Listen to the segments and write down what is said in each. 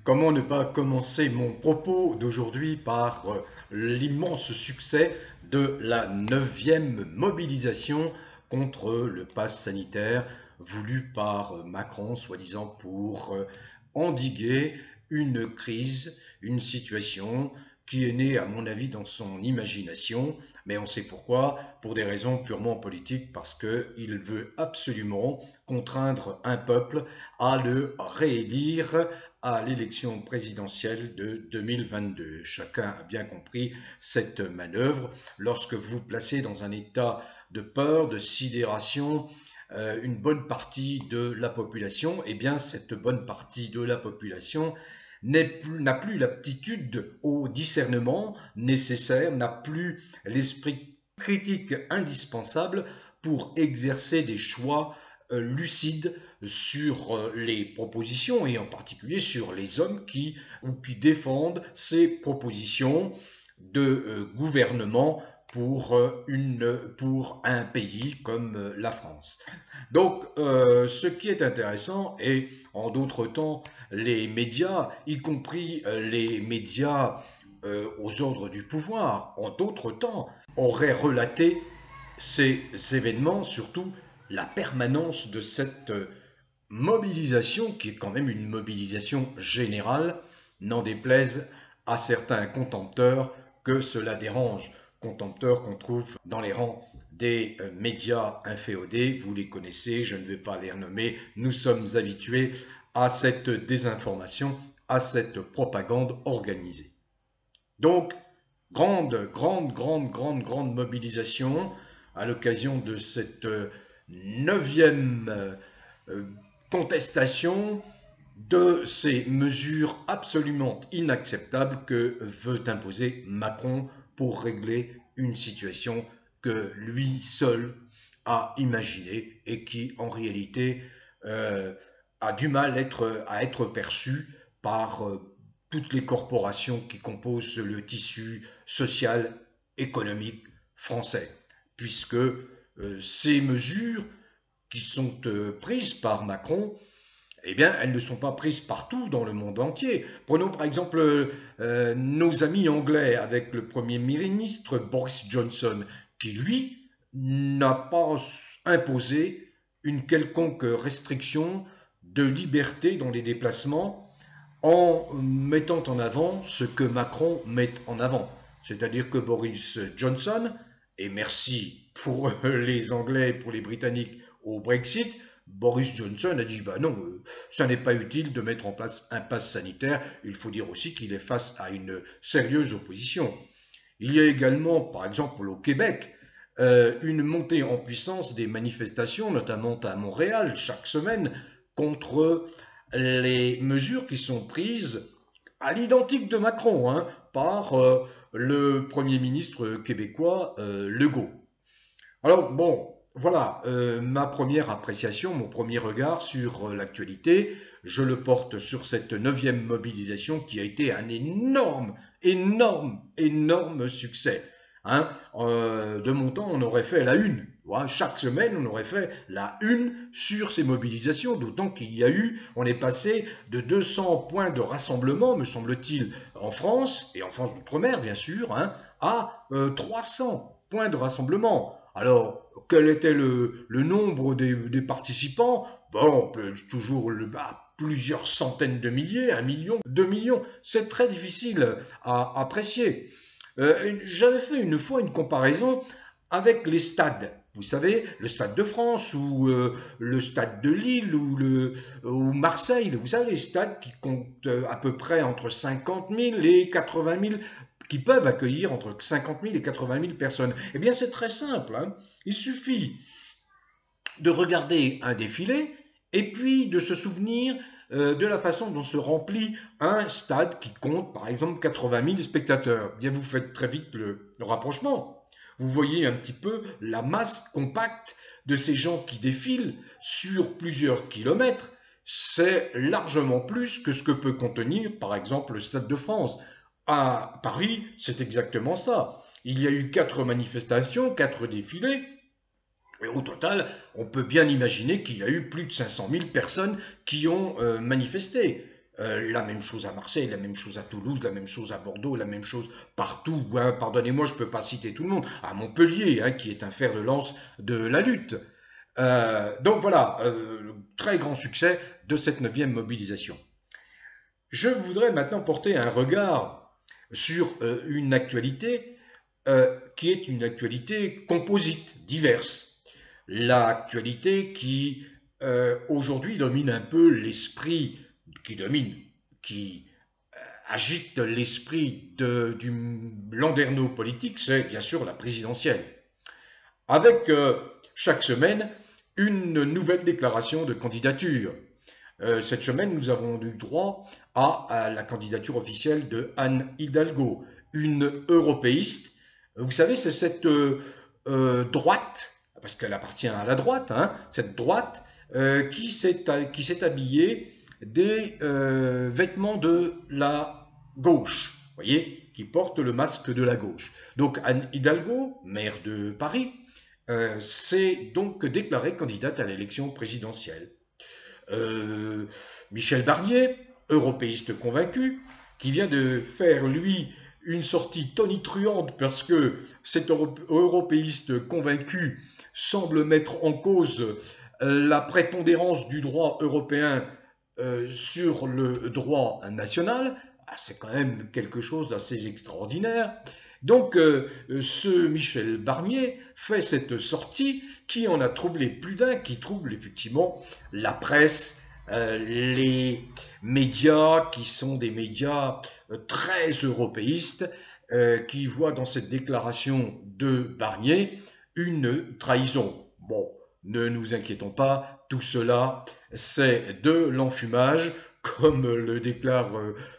Comment ne pas commencer mon propos d'aujourd'hui par l'immense succès de la 9e mobilisation contre le pass sanitaire voulu par Macron, soi-disant pour endiguer une crise, une situation qui est née, à mon avis, dans son imagination, mais on sait pourquoi, pour des raisons purement politiques, parce qu'il veut absolument contraindre un peuple à le réélire à l'élection présidentielle de 2022. Chacun a bien compris cette manœuvre. Lorsque vous placez dans un état de peur, de sidération, une bonne partie de la population, eh bien cette bonne partie de la population n'a plus l'aptitude au discernement nécessaire, n'a plus l'esprit critique indispensable pour exercer des choix lucides sur les propositions et en particulier sur les hommes qui défendent ces propositions de gouvernement pour un pays comme la France. Donc, ce qui est intéressant, et en d'autres temps, les médias, y compris les médias aux ordres du pouvoir, en d'autres temps, auraient relaté ces événements, surtout la permanence de cette mobilisation, qui est quand même une mobilisation générale, n'en déplaise à certains contempteurs que cela dérange. Contempteurs qu'on trouve dans les rangs des médias inféodés, vous les connaissez, je ne vais pas les renommer, nous sommes habitués à cette désinformation, à cette propagande organisée. Donc, grande mobilisation à l'occasion de cette 9e contestation de ces mesures absolument inacceptables que veut imposer Macron pour régler une situation que lui seul a imaginée et qui en réalité a du mal à être perçue par toutes les corporations qui composent le tissu social, économique français, puisque ces mesures qui sont prises par Macron, eh bien, elles ne sont pas prises partout dans le monde entier. Prenons par exemple nos amis anglais avec le Premier ministre Boris Johnson, qui lui n'a pas imposé une quelconque restriction de liberté dans les déplacements en mettant en avant ce que Macron met en avant. C'est-à-dire que Boris Johnson, et merci pour les Anglais et pour les Britanniques au Brexit, Boris Johnson a dit non, ça n'est pas utile de mettre en place un pass sanitaire. Il faut dire aussi qu'il est face à une sérieuse opposition. Il y a également, par exemple au Québec, une montée en puissance des manifestations, notamment à Montréal, chaque semaine, contre les mesures qui sont prises à l'identique de Macron, par le Premier ministre québécois Legault. Alors bon, voilà ma première appréciation, mon premier regard sur l'actualité. Je le porte sur cette 9e mobilisation qui a été un énorme succès. De mon temps, on aurait fait la une. Chaque semaine, on aurait fait la une sur ces mobilisations, d'autant qu'il y a eu, on est passé de 200 points de rassemblement, me semble-t-il, en France, et en France d'outre-mer, bien sûr, à 300 points de rassemblement. Alors, quel était le nombre des participants? Bon, on peut toujours plusieurs centaines de milliers, 1 million, 2 millions, c'est très difficile à apprécier. J'avais fait une fois une comparaison avec les stades. Vous savez, le Stade de France ou le Stade de Lille ou Marseille. Vous savez, les stades qui comptent à peu près entre 50 000 et 80 000, qui peuvent accueillir entre 50 000 et 80 000 personnes. Eh bien, c'est très simple. Il suffit de regarder un défilé et puis de se souvenir de la façon dont se remplit un stade qui compte, par exemple, 80 000 spectateurs. Bien, vous faites très vite le rapprochement. Vous voyez un petit peu la masse compacte de ces gens qui défilent sur plusieurs kilomètres. C'est largement plus que ce que peut contenir, par exemple, le Stade de France. À Paris, c'est exactement ça. Il y a eu 4 manifestations, 4 défilés. Et au total, on peut bien imaginer qu'il y a eu plus de 500 000 personnes qui ont manifesté. La même chose à Marseille, la même chose à Toulouse, la même chose à Bordeaux, la même chose partout. Hein, pardonnez-moi, je ne peux pas citer tout le monde. À Montpellier, hein, qui est un fer de lance de la lutte. Donc voilà, très grand succès de cette 9e mobilisation. Je voudrais maintenant porter un regard sur une actualité qui est une actualité composite, diverse. L'actualité qui aujourd'hui domine un peu l'esprit, qui agite l'esprit du landerneau politique, c'est bien sûr la présidentielle. Avec chaque semaine une nouvelle déclaration de candidature. Cette semaine, nous avons eu droit à la candidature officielle de Anne Hidalgo, une européiste. Vous savez, c'est cette droite, parce qu'elle appartient à la droite, hein, cette droite qui s'est habillée des vêtements de la gauche, vous voyez, qui porte le masque de la gauche. Donc Anne Hidalgo, maire de Paris, s'est donc déclarée candidate à l'élection présidentielle. Michel Barnier, européiste convaincu, qui vient de faire, lui, une sortie tonitruante parce que cet européiste convaincu semble mettre en cause la prépondérance du droit européen sur le droit national. C'est quand même quelque chose d'assez extraordinaire. Donc, ce Michel Barnier fait cette sortie qui en a troublé plus d'un, qui trouble effectivement la presse, les médias qui sont des médias très européistes, qui voient dans cette déclaration de Barnier une trahison. Bon, ne nous inquiétons pas, tout cela c'est de l'enfumage, comme le déclare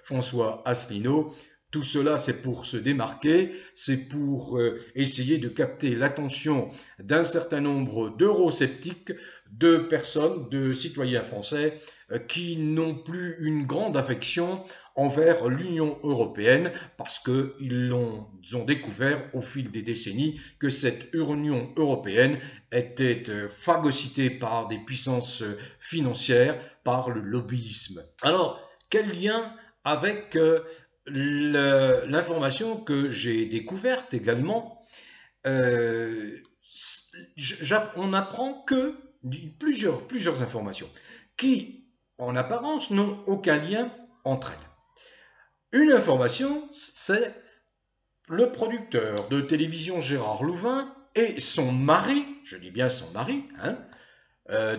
François Asselineau. Tout cela, c'est pour se démarquer, c'est pour essayer de capter l'attention d'un certain nombre d'eurosceptiques, de personnes, de citoyens français qui n'ont plus une grande affection envers l'Union européenne parce qu'ils ont découvert au fil des décennies que cette Union européenne était phagocytée par des puissances financières, par le lobbyisme. Alors, quel lien avec l'information que j'ai découverte également, on apprend que plusieurs informations qui, en apparence, n'ont aucun lien entre elles. Une information, c'est le producteur de télévision Gérard Louvain et son mari, je dis bien son mari, hein,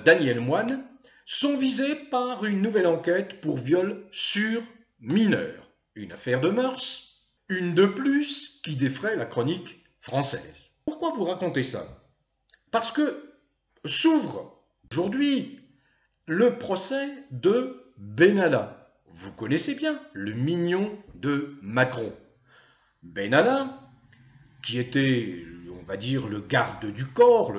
Daniel Moine, sont visés par une nouvelle enquête pour viol sur mineur. Une affaire de mœurs, une de plus qui défraie la chronique française. Pourquoi vous racontez ça? Parce que s'ouvre aujourd'hui le procès de Benalla. Vous connaissez bien le mignon de Macron. Benalla, qui était, on va dire, le garde du corps,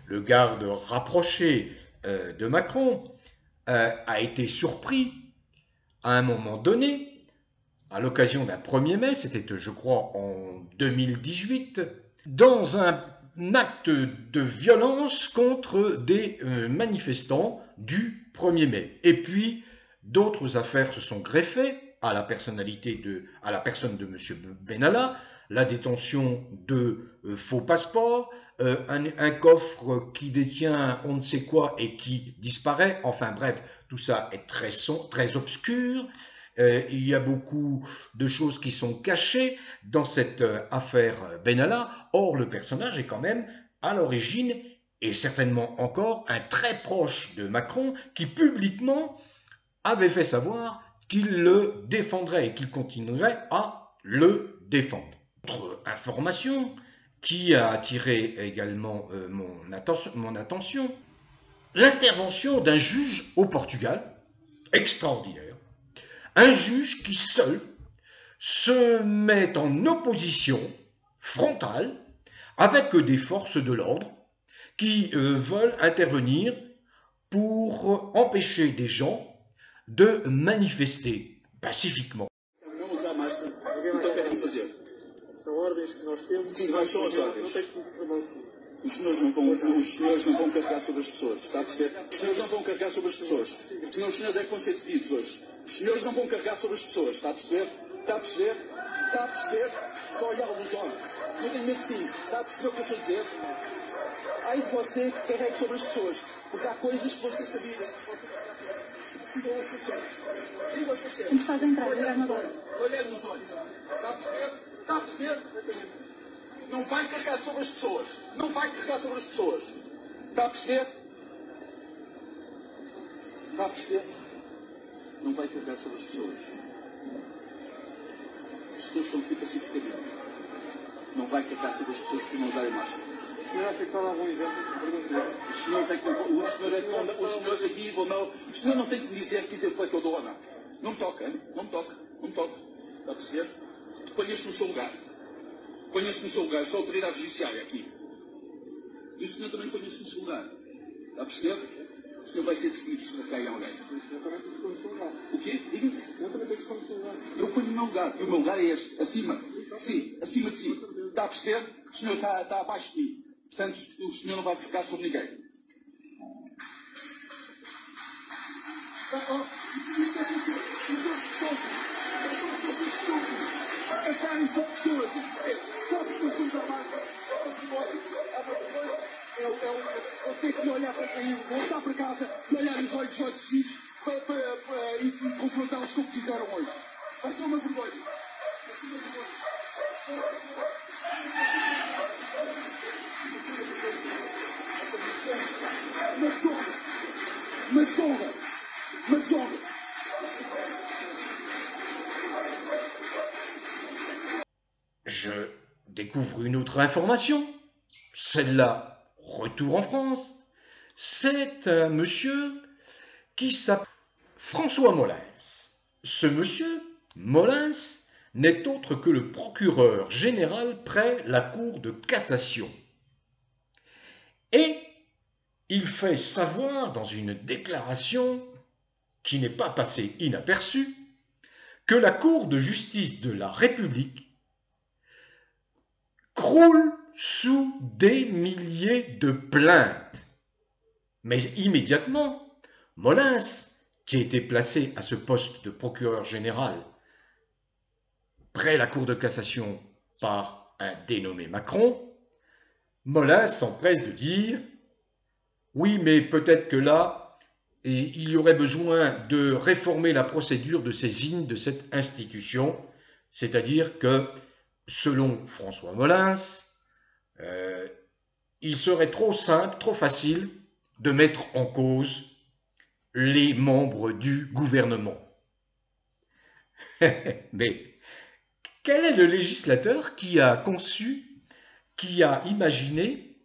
le garde rapproché de Macron, a été surpris à un moment donné, à l'occasion d'un 1er mai, c'était je crois en 2018, dans un acte de violence contre des manifestants du 1er mai. Et puis, d'autres affaires se sont greffées à la personne de M. Benalla, la détention de faux passeports, un coffre qui détient on ne sait quoi et qui disparaît. Enfin bref, tout ça est très obscur. Il y a beaucoup de choses qui sont cachées dans cette affaire Benalla. Or, le personnage est quand même à l'origine, et certainement encore, un très proche de Macron qui publiquement avait fait savoir qu'il le défendrait et qu'il continuerait à le défendre. Autre information qui a attiré également mon attention, l'intervention d'un juge au Portugal, extraordinaire. Un juge qui seul se met en opposition frontale avec des forces de l'ordre qui veulent intervenir pour empêcher des gens de manifester pacifiquement. Os senhores não vão carregar sobre as pessoas, está a perceber? Os senhores não vão carregar sobre as pessoas, senão os senhores é que vão ser decididos hoje. Os senhores não vão carregar sobre as pessoas, está a perceber? Está a perceber? Está a perceber? Está a olhar o Luzona. Não tenho medo de si. Está a perceber o que eu estou a dizer? Ai de você que carregue sobre as pessoas. Porque há coisas que vão ser sabidas. Digam essas cenas. Digam essas cenas. Nos faz entrar, olhar agora. Olhar nos olhos. Está a perceber? Está a perceber? Não vai carregar sobre as pessoas. Não vai carregar sobre as pessoas. Está a perceber? Está a perceber? Não vai carregar sobre as pessoas. As pessoas estão aqui pacificamente. Não vai carregar sobre as pessoas que não usarem máscara. O senhor acha que pode dar algum exemplo? Os senhores é que não, os senhores aqui vão não. O senhor não tem que dizer qual é que eu dou ou não. Não me toca, hein? Não me toca, não me toca. Está a perceber? Ponha-se no seu lugar. Ponha-se no seu lugar. Sou a autoridade judiciária aqui. E o senhor também ponha-se no seu lugar. Está a perceber? O senhor vai ser detido se cair alguém. O senhor também tem que se pôr no seu lugar. O quê? Diga. O senhor também tem que se pôr no seu lugar. Eu ponho no meu lugar. E o meu lugar é este. Acima. Sim, acima de si. Está a perceber? O senhor está abaixo de mim. Portanto, o senhor não vai ficar sobre ninguém. Agarrem só pessoas e dizer, sabe que nós somos a máscara? Eu tenho que olhar para aí, voltar para casa e olhar nos olhos dos nossos filhos e confrontá-los como fizeram hoje. Vai ser uma vergonha. Vai ser uma vergonha. Je découvre une autre information. Celle-là, retour en France. C'est un monsieur qui s'appelle François Molins. Ce monsieur, Molins, n'est autre que le procureur général près la Cour de cassation. Et il fait savoir dans une déclaration qui n'est pas passée inaperçue que la Cour de justice de la République croule sous des milliers de plaintes. Mais immédiatement, Molins, qui a été placé à ce poste de procureur général près la Cour de cassation par un dénommé Macron, Molins s'empresse de dire « Oui, mais peut-être que là, il y aurait besoin de réformer la procédure de saisine de cette institution, c'est-à-dire que, selon François Molins, il serait trop simple, trop facile de mettre en cause les membres du gouvernement. » Mais quel est le législateur qui a conçu, qui a imaginé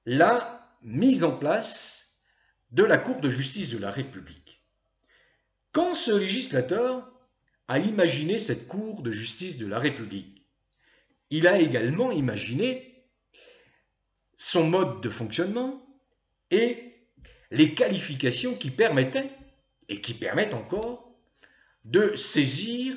la mise en place de la Cour de justice de la République? Quand ce législateur a imaginé cette Cour de justice de la République, il a également imaginé son mode de fonctionnement et les qualifications qui permettaient, et qui permettent encore, de saisir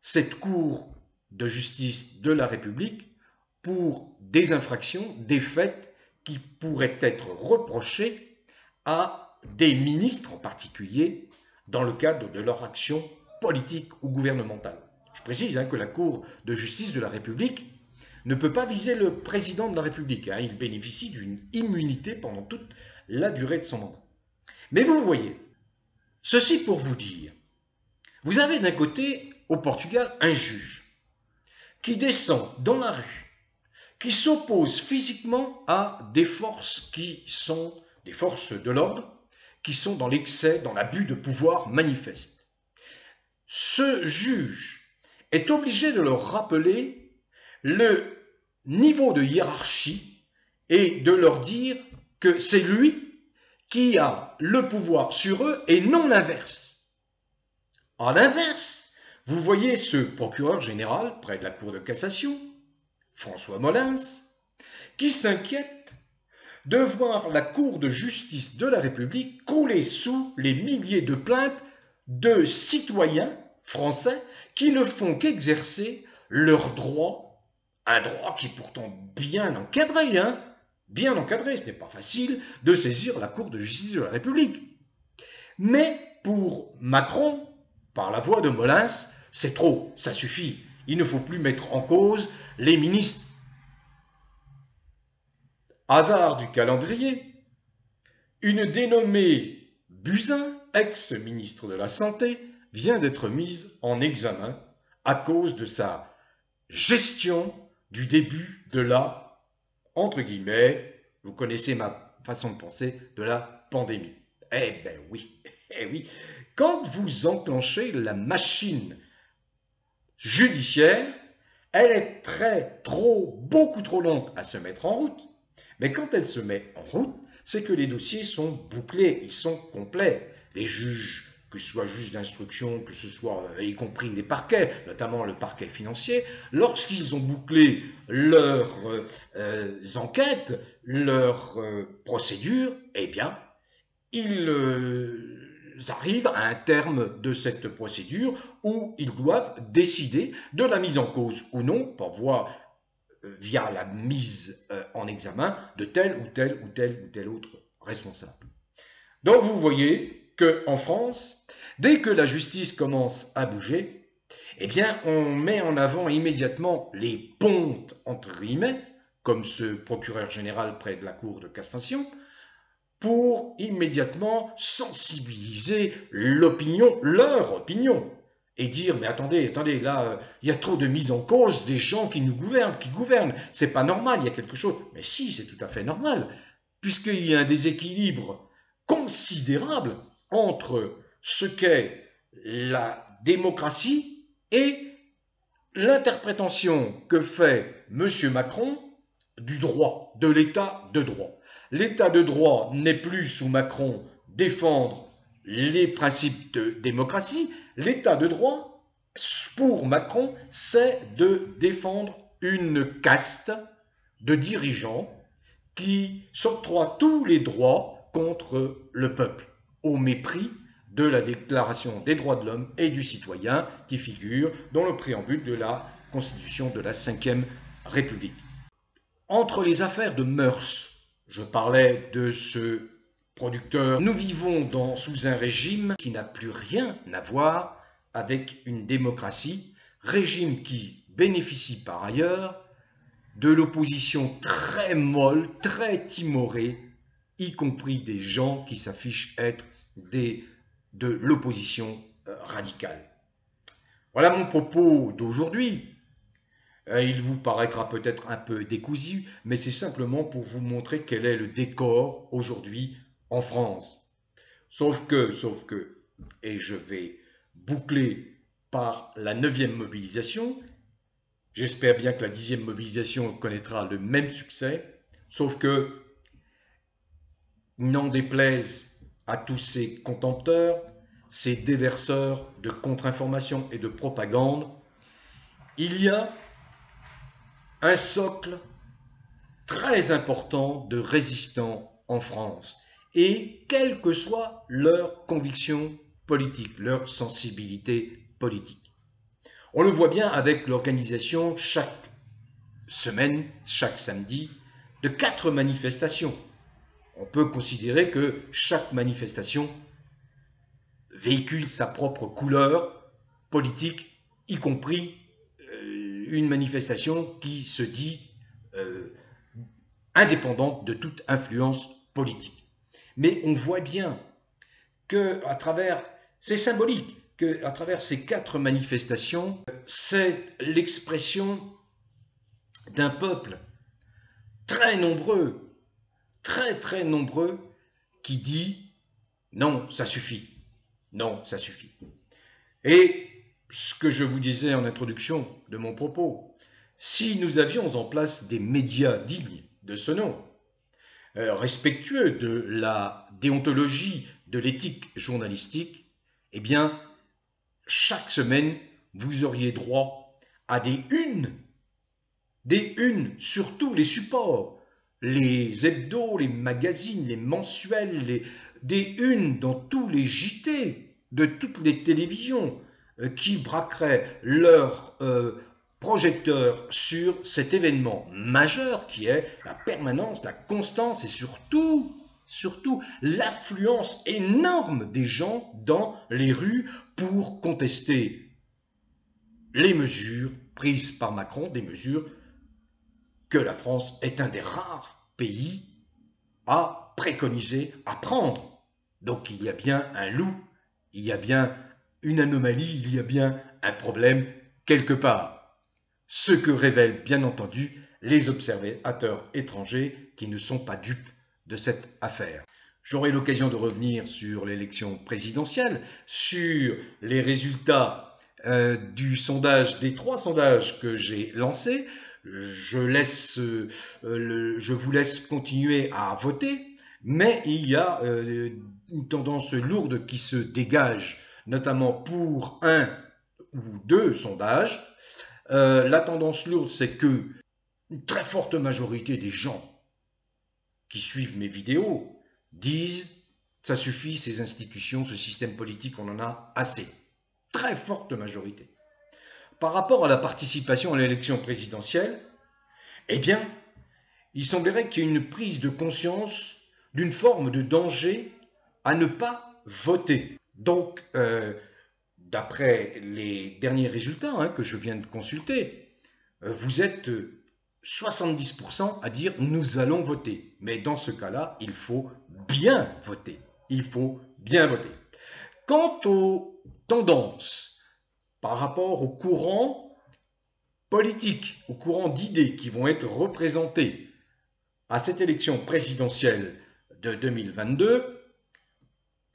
cette Cour de justice de la République pour des infractions, des faits qui pourraient être reprochés à des ministres en particulier dans le cadre de leur action politique ou gouvernementale. Je précise que la Cour de justice de la République ne peut pas viser le président de la République. Il bénéficie d'une immunité pendant toute la durée de son mandat. Mais vous voyez, ceci pour vous dire, vous avez d'un côté au Portugal un juge qui descend dans la rue, qui s'oppose physiquement à des forces qui sont des forces de l'ordre, qui sont dans l'excès, dans l'abus de pouvoir manifeste. Ce juge est obligé de leur rappeler le niveau de hiérarchie et de leur dire que c'est lui qui a le pouvoir sur eux et non l'inverse. À l'inverse, vous voyez ce procureur général près de la Cour de cassation, François Molins, qui s'inquiète de voir la Cour de justice de la République couler sous les milliers de plaintes de citoyens français qui ne font qu'exercer leur droit, un droit qui est pourtant bien encadré, bien encadré, ce n'est pas facile de saisir la Cour de justice de la République. Mais pour Macron, par la voix de Molins, c'est trop, ça suffit. Il ne faut plus mettre en cause les ministres. Hasard du calendrier, une dénommée Buzyn, ex-ministre de la Santé, vient d'être mise en examen à cause de sa gestion du début de la, entre guillemets, vous connaissez ma façon de penser, de la pandémie. Eh ben oui, eh oui. Quand vous enclenchez la machine judiciaire, elle est beaucoup trop longue à se mettre en route. Mais quand elle se met en route, c'est que les dossiers sont bouclés, ils sont complets. Les juges, que ce soit juges d'instruction, que ce soit, y compris les parquets, notamment le parquet financier, lorsqu'ils ont bouclé leurs enquêtes, leurs procédures, eh bien, ils arrivent à un terme de cette procédure où ils doivent décider de la mise en cause ou non, par voie via la mise en examen de tel ou tel autre responsable. Donc vous voyez qu'en France, dès que la justice commence à bouger, eh bien on met en avant immédiatement les pontes, entre guillemets, comme ce procureur général près de la cour de cassation, pour immédiatement sensibiliser l'opinion, leur opinion, et dire, mais attendez, là, il y a trop de mise en cause des gens qui nous gouvernent, c'est pas normal, il y a quelque chose. Mais si, c'est tout à fait normal, puisqu'il y a un déséquilibre considérable entre ce qu'est la démocratie et l'interprétation que fait M. Macron du droit, de l'état de droit. L'état de droit n'est plus, sous Macron, défendre les principes de démocratie. L'état de droit, pour Macron, c'est de défendre une caste de dirigeants qui s'octroient tous les droits contre le peuple, au mépris de la Déclaration des droits de l'homme et du citoyen qui figure dans le préambule de la Constitution de la Ve République. Entre les affaires de mœurs, je parlais de ce producteur, nous vivons sous un régime qui n'a plus rien à voir avec une démocratie, régime qui bénéficie par ailleurs de l'opposition très molle, très timorée, y compris des gens qui s'affichent être de l'opposition radicale. Voilà mon propos d'aujourd'hui. Il vous paraîtra peut-être un peu décousu, mais c'est simplement pour vous montrer quel est le décor aujourd'hui en France. Sauf que, et je vais boucler par la 9e mobilisation, j'espère bien que la 10e mobilisation connaîtra le même succès, sauf que, n'en déplaise à tous ces contempteurs, ces déverseurs de contre-information et de propagande, il y a un socle très important de résistants en France, et quelle que soit leur conviction politique, leur sensibilité politique. On le voit bien avec l'organisation chaque semaine, chaque samedi, de 4 manifestations. On peut considérer que chaque manifestation véhicule sa propre couleur politique, y compris une manifestation qui se dit indépendante de toute influence politique. Mais on voit bien que à travers, c'est symbolique, qu'à travers ces 4 manifestations, c'est l'expression d'un peuple très nombreux, très nombreux, qui dit non, ça suffit, non, ça suffit. Et ce que je vous disais en introduction de mon propos, si nous avions en place des médias dignes de ce nom, respectueux de la déontologie, de l'éthique journalistique, eh bien, chaque semaine, vous auriez droit à des unes sur tous les supports, les hebdos, les magazines, les mensuels, des unes dans tous les JT de toutes les télévisions qui braqueraient leurs projecteurs sur cet événement majeur qui est la permanence, la constance et surtout surtout l'affluence énorme des gens dans les rues pour contester les mesures prises par Macron, des mesures que la France est un des rares pays à préconiser, à prendre. Donc il y a bien un loup, il y a bien une anomalie, il y a bien un problème quelque part. Ce que révèlent bien entendu les observateurs étrangers qui ne sont pas dupes de cette affaire. J'aurai l'occasion de revenir sur l'élection présidentielle, sur les résultats des 3 sondages que j'ai lancés. Je vous laisse continuer à voter, mais il y a une tendance lourde qui se dégage, notamment pour 1 ou 2 sondages. La tendance lourde, c'est que une très forte majorité des gens qui suivent mes vidéos disent « ça suffit, ces institutions, ce système politique, on en a assez ». Très forte majorité. Par rapport à la participation à l'élection présidentielle, eh bien, il semblerait qu'il y ait une prise de conscience d'une forme de danger à ne pas voter. Donc, d'après les derniers résultats que je viens de consulter, vous êtes 70% à dire « nous allons voter ». Mais dans ce cas-là, il faut bien voter. Il faut bien voter. Quant aux tendances par rapport aux courants politiques, aux courants d'idées qui vont être représentés à cette élection présidentielle de 2022,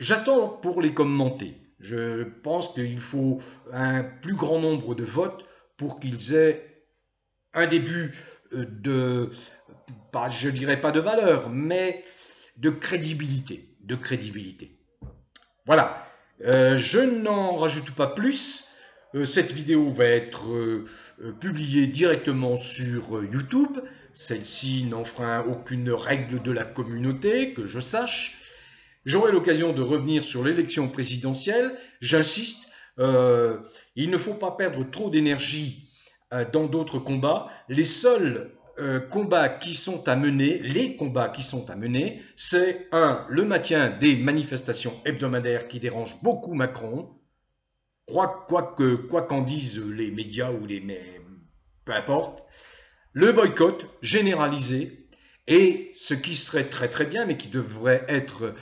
j'attends pour les commenter. Je pense qu'il faut un plus grand nombre de votes pour qu'ils aient un début de, je dirais pas de valeur, mais de crédibilité. Voilà, je n'en rajoute pas plus. Cette vidéo va être publiée directement sur YouTube. Celle-ci n'enfreint aucune règle de la communauté, que je sache. J'aurai l'occasion de revenir sur l'élection présidentielle. J'insiste, il ne faut pas perdre trop d'énergie dans d'autres combats. Les seuls combats qui sont à mener, c'est le maintien des manifestations hebdomadaires qui dérangent beaucoup Macron, quoi qu'en disent les médias ou peu importe, le boycott généralisé et ce qui serait très très bien mais qui devrait être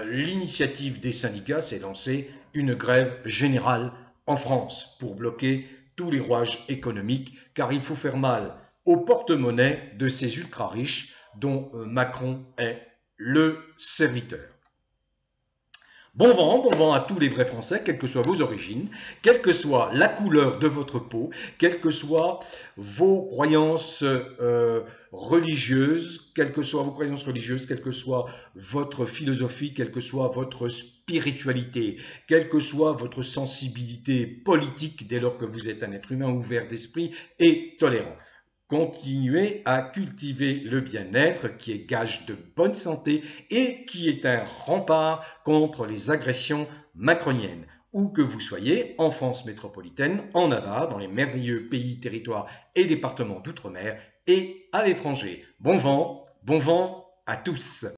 l'initiative des syndicats, c'est lancer une grève générale en France pour bloquer tous les rouages économiques car il faut faire mal au porte-monnaie de ces ultra-riches dont Macron est le serviteur. Bon vent à tous les vrais Français, quelles que soient vos origines, quelle que soit la couleur de votre peau, quelles que soient vos croyances religieuses, quelle que soit votre philosophie, quelle que soit votre spiritualité, quelle que soit votre sensibilité politique dès lors que vous êtes un être humain ouvert d'esprit et tolérant. Continuez à cultiver le bien-être qui est gage de bonne santé et qui est un rempart contre les agressions macroniennes. Où que vous soyez, en France métropolitaine, en Navarre, dans les merveilleux pays, territoires et départements d'outre-mer et à l'étranger. Bon vent à tous.